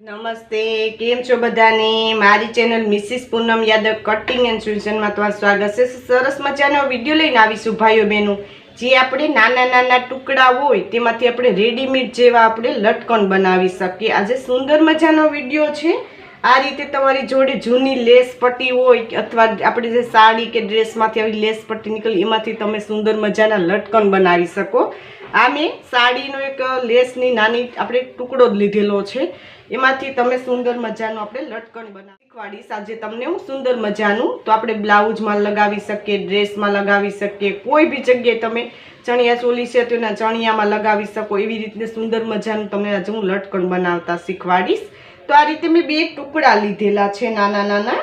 નમસ્તે, કેમ છો બધાને? મારી channel Mrs Poonam Yadav cutting and ફ્યુઝનમાં તમારું સ્વાગત છે। સરસ મજાનો વિડીયો લઈને આવીશું ભાઈઓ બહેનો, જે આપણે નાના નાના ટુકડા હોય તેમાંથી આપણે રેડીમેડ જેવા આપણે લટકન બનાવી શકીએ। આજે સુંદર મજાનો વિડીયો છે। આ રીતે તમારી જોડે જૂની લેસ પટ્ટી હોય અથવા આપણે જે સાડી કે ડ્રેસમાંથી આવી લેસ પટ્ટી નીકળી એમાંથી તમે સુંદર મજાના લટકન બનાવી શકો। આ મેં સાડીનો એક લેસની નાની આપણે ટુકડો જ લીધેલો છે, એમાંથી તમે સુંદર મજાનું આપણે લટકન બનાવી શીખવાડીશ આજે તમને હું સુંદર મજાનું। તો આપણે બ્લાઉઝમાં લગાવી શકીએ, ડ્રેસમાં લગાવી શકીએ, કોઈ બી જગ્યાએ તમે ચણિયા ચોલી છે તો એના ચણિયામાં લગાવી શકો। એવી રીતે સુંદર મજાનું તમને આજે હું લટકન બનાવતા શીખવાડીશ। તો આ રીતે મેં બે ટુકડા લીધેલા છે નાના નાના,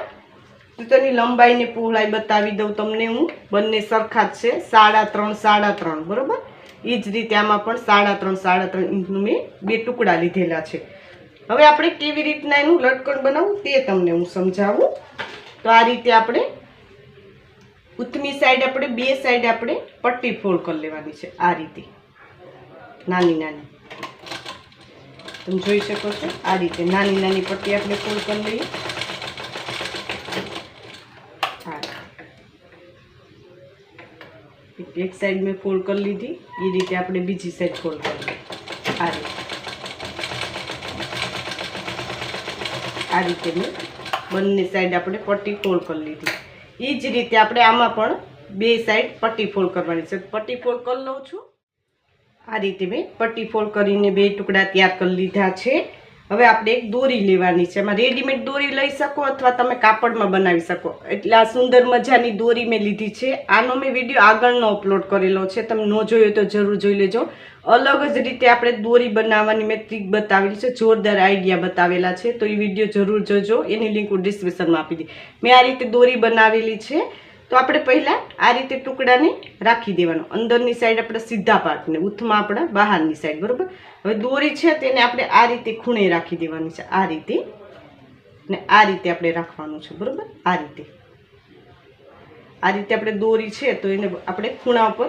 તો તેની લંબાઈ ને પહોળાઈ બતાવી દઉં તમને હું, બંને સરખા જ છે, 3.5 બરોબર। એ જ રીતે આમાં પણ 3.5 ઇંચનું મેં બે ટુકડા લીધેલા છે। હવે આપણે કેવી રીતના એનું લટકન બનાવવું તે તમને હું સમજાવું। તો આ રીતે આપણે ઉથમી સાઈડ આપણે બે સાઈડ આપણે પટ્ટી ફોલ્ડ કરી લેવાની છે। આ રીતે નાની નાની તમે જોઈ શકો છો, આ રીતે નાની નાની પટ્ટી આપણે ફોલ્ડ કરી લઈએ। એક સાઈડ મેં ફોલ્ડ કરી લીધી, એ રીતે આપણે બીજી સાઈડ ફોલ્ડ કરી લઈએ। આ રીતે મેં બંને સાઈડ આપણે પટ્ટી ફોલ્ડ કરી લીધી। એ જ રીતે આપણે આમાં પણ બે સાઈડ પટ્ટી ફોલ્ડ કરવાની છે। પટ્ટી ફોલ્ડ કરી લઉં છું। આ રીતે મેં પટ્ટી ફોલ્ડ કરીને બે ટુકડા તૈયાર કરી લીધા છે। હવે આપણે એક દોરી લેવાની છે, એમાં રેડીમેડ દોરી લઈ શકો અથવા તમે કાપડમાં બનાવી શકો। એટલે આ સુંદર મજાની દોરી મેં લીધી છે। આનો મેં વિડીયો આગળનો અપલોડ કરેલો છે, તમે ન જોયો તો જરૂર જોઈ લેજો। અલગ જ રીતે આપણે દોરી બનાવવાની મેં ટ્રીક બતાવેલી છે, જોરદાર આઈડિયા બતાવેલા છે, તો એ વિડીયો જરૂર જોજો, એની લિંક હું ડિસ્ક્રિપ્શનમાં આપી દી। મેં આ રીતે દોરી બનાવેલી છે। તો આપણે પહેલાં આ રીતે ટુકડાને રાખી દેવાનો, અંદરની સાઈડ આપણે સીધા પાર્ટને, ઉથમાં આપણા બહારની સાઈડ, બરાબર। હવે દોરી છે તેને આપણે આ રીતે ખૂણે રાખી દેવાની છે, આ રીતે ને આ રીતે આપણે રાખવાનું છે, બરાબર। આ રીતે આપણે દોરી છે તો એને આપણે ખૂણા ઉપર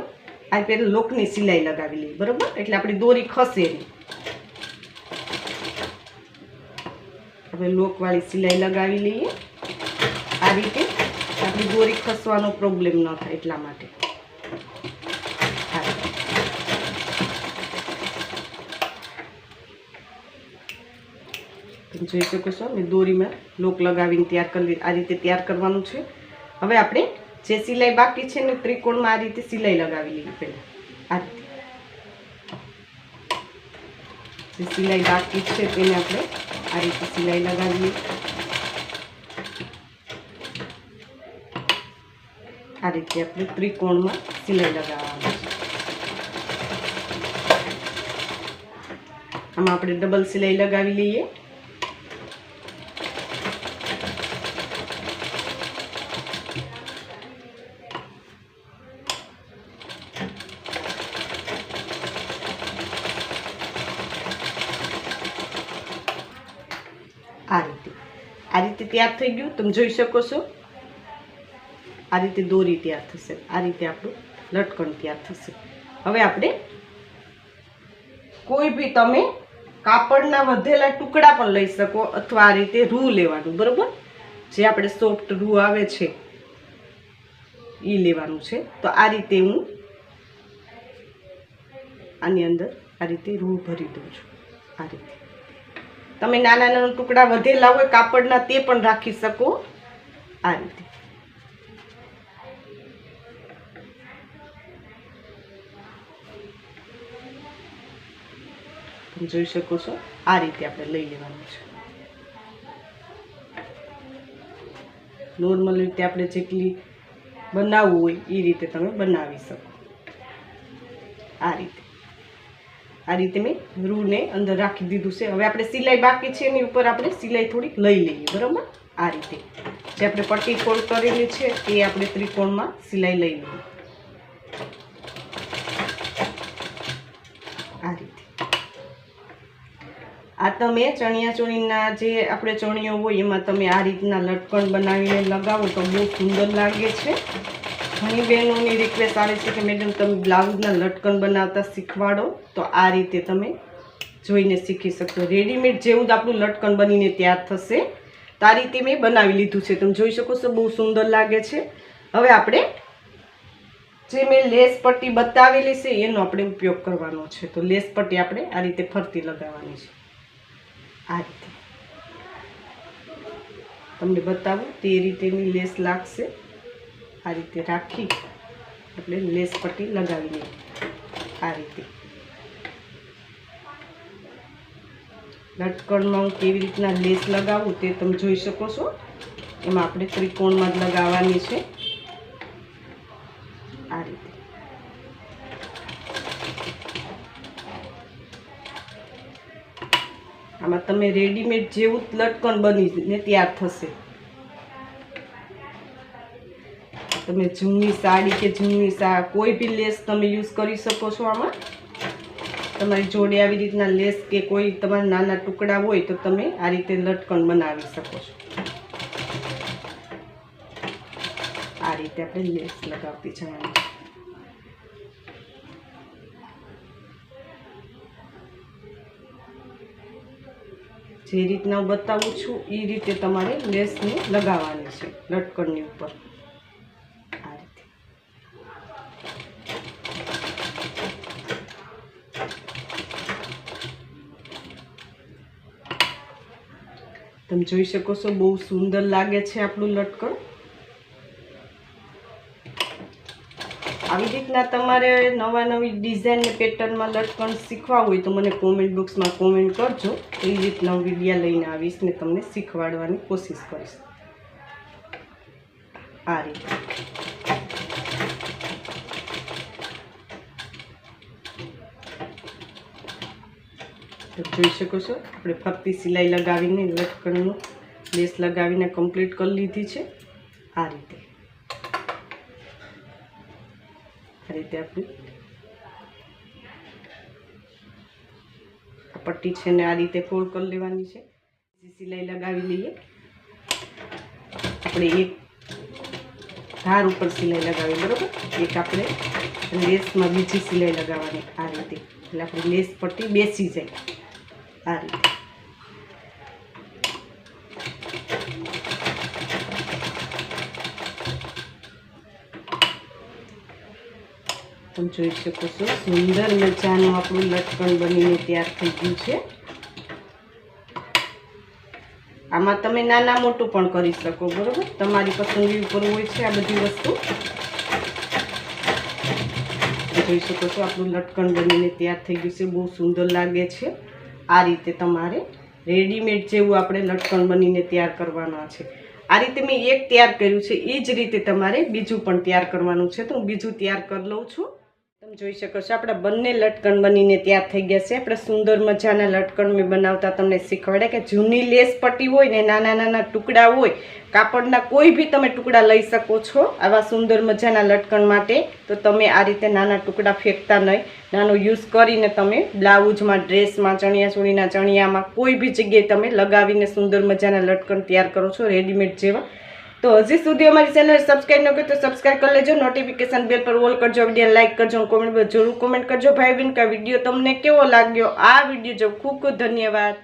આ રીતે લોકની સિલાઈ લગાવી લઈએ, બરાબર। એટલે આપણી દોરી ખસે નહીં, આપણે લોકવાળી સિલાઈ લગાવી લઈએ। આ રીતે આપણી દોરી ખસવાનો પ્રોબ્લેમ ન થાય એટલા માટે। તમે જોઈ શકો છો મેં દોરીમાં લોક લગાવીને તૈયાર કરી, આ રીતે તૈયાર કરવાનું છે। હવે આપણે જે સિલાઈ બાકી છે ને ત્રિકોણમાં આ રીતે સિલાઈ લગાવી લઈએ પહેલાં। આ રીતે જે સિલાઈ બાકી છે તેને આપણે આ રીતે સિલાઈ લગાવીએ। આ રીતે આપણે ત્રિકોણમાં સિલાઈ લગાવવાની છે। આમાં આપણે ડબલ સિલાઈ લગાવી લઈએ। આ રીતે તૈયાર થઈ ગયું, તમે જોઈ શકો છો। આ રીતે દોરી તૈયાર થશે, આ રીતે આપણું લટકન તૈયાર થશે। હવે આપણે કોઈ બી તમે કાપડના વધેલા ટુકડા પણ લઈ શકો અથવા આ રીતે રૂ લેવાનું, બરાબર। જે આપણે સોફ્ટ રૂ આવે છે એ લેવાનું છે। તો આ રીતે હું આની અંદર આ રીતે રૂ ભરી દઉં છું। આ રીતે તમે નાના નાના ટુકડા વધેલા હોય કાપડના તે પણ રાખી શકો। આ રીતે તમે જોઈ શકો છો, આ રીતે આપણે લઈ લેવાનું છે। નોર્મલ રીતે આપણે જેટલી બનાવવું હોય એ રીતે તમે બનાવી શકો। આ રીતે મેં રૂને અંદર રાખી દીધું છે। હવે આપણે સિલાઈ બાકી છે એની ઉપર આપણે સિલાઈ થોડીક લઈ લઈએ, બરાબર। આ રીતે જે આપણે પટ્ટી ફોલ્ડ કરેલી છે એ આપણે ત્રિકોણમાં સિલાઈ લઈ લઈએ। આ રીતે આ તમે ચણિયા ચોળીના જે આપણે ચણિયો હોય એમાં તમે આ રીતના લટકન બનાવીને લગાવો તો બહુ સુંદર લાગે છે। ઘણી બહેનોની રિક્વેસ્ટ આવે છે કે મેડમ તમે બ્લાઉઝના લટકન બનાવતા શીખવાડો, તો આ રીતે તમે જોઈને શીખી શકશો. રેડીમેડ જેવું જ આપણું લટકન બનીને તૈયાર થશે. તો આ રીતે મેં બનાવી લીધું છે, તમે જોઈ શકો છો, બહુ સુંદર લાગે છે. હવે આપણે જે મેં લેસ પટ્ટી બતાવેલી છે એનો આપણે ઉપયોગ કરવાનો છે. તો લેસ પટ્ટી આપણે આ રીતે ફરતી લગાવવાની છે. આ રીતે તમને બતાવું તે રીતેની લેસ લાગશે. આ રીતે રાખી આપણે લેસ પટ્ટી લગાવીને આ રીતે લટકણમાં હું કેવી રીતના લેસ લગાવું તે તમે જોઈ શકો છો. એમાં આપણે ત્રિકોણમાં જ લગાવવાની છે. આ રીતે આમાં તમે રેડીમેડ જેવું જ લટકન બનીને તૈયાર થશે. તમે જૂની સાડી કે જૂની કોઈ બી લેસ તમે યુઝ કરી શકો છો. આમાં તમારી જોડે આવી રીતના લેસ કે કોઈ તમારા નાના ટુકડા હોય તો તમે આ રીતે લટકન બનાવી શકો છો. આ રીતે આપણે લેસ લગાવતી જવાની. જે રીતના હું બતાવું છું એ રીતે તમારે લેસને લગાવવાની છે લટકનની ઉપર. આ રીતે તમે જોઈ શકો છો, બહુ સુંદર લાગે છે આપણું લટકન. આવી રીતના તમારે નવી ડિઝાઇન ને પેટર્નમાં લટકન શીખવા હોય તો મને કોમેન્ટ બોક્સમાં કોમેન્ટ કરજો. એ રીતના હું વિડીયો લઈને આવીશ ને તમને શીખવાડવાની કોશિશ કરીશ. આ રીતે જોઈ શકો છો, આપણે ફરતી સિલાઈ લગાવીને લટકનનું લેસ લગાવીને કમ્પ્લીટ કરી લીધી છે. આ રીતે આપણી પટ્ટી છે ને આ રીતે ફોલ્ડ કરી લેવાની છે. સિલાઈ લગાવી લઈએ. આપણે એક ધાર ઉપર સિલાઈ લગાવી, બરોબર. એક આપણે લેસમાં બીજી સિલાઈ લગાવવાની આ રીતે, એટલે આપણી લેસ પટ્ટી બેસી જાય. આ રીતે તમે જોઈ શકો છો, સુંદર મજાનું આપણું લટકન બનીને તૈયાર થઈ ગયું છે. આમાં તમે નાના મોટું પણ કરી શકો, બરોબર. તમારી પસંદગી ઉપર હોય છે આ બધી વસ્તુ. જોઈ શકો છો, આપણું લટકન બનીને તૈયાર થઈ ગયું છે. બહુ સુંદર લાગે છે. આ રીતે તમારે રેડીમેડ જેવું આપણે લટકન બનીને તૈયાર કરવાના છે. આ રીતે મેં એક તૈયાર કર્યું છે, એ જ રીતે તમારે બીજું પણ તૈયાર કરવાનું છે. તો હું બીજું તૈયાર કરી લઉં છું. તમે જોઈ શકો છો, આપણા બંને લટકન બનીને તૈયાર થઈ ગયા છે. આપણે સુંદર મજાના લટકન મેં બનાવતા તમને શીખવાડે કે જૂની લેસ પટ્ટી હોય ને નાના નાના ટુકડા હોય, કાપડના કોઈ બી તમે ટુકડા લઈ શકો છો આવા સુંદર મજાના લટકન માટે. તો તમે આ રીતે નાના ટુકડા ફેંકતા નહીં, નાનો યુઝ કરીને તમે બ્લાઉઝમાં, ડ્રેસમાં, ચણિયાચોળીના ચણિયામાં કોઈ બી જગ્યાએ તમે લગાવીને સુંદર મજાના લટકન તૈયાર કરો છો રેડીમેડ જેવા. તો હજી સુધી અમારી ચેનલ સબસ્ક્રાઈબ ન કરી તો સબસ્ક્રાઈબ કરી લેજો. નોટિફિકેશન બેલ પર ઓલ કરજો. વિડીયો લાઈક કરજો, કોમેન્ટ જરૂર કોમેન્ટ કરજો ભાઈ બહેન કે આ વિડીયો તમને કેવો લાગ્યો. આ વિડીયો જો ખૂબ ખૂબ ધન્યવાદ.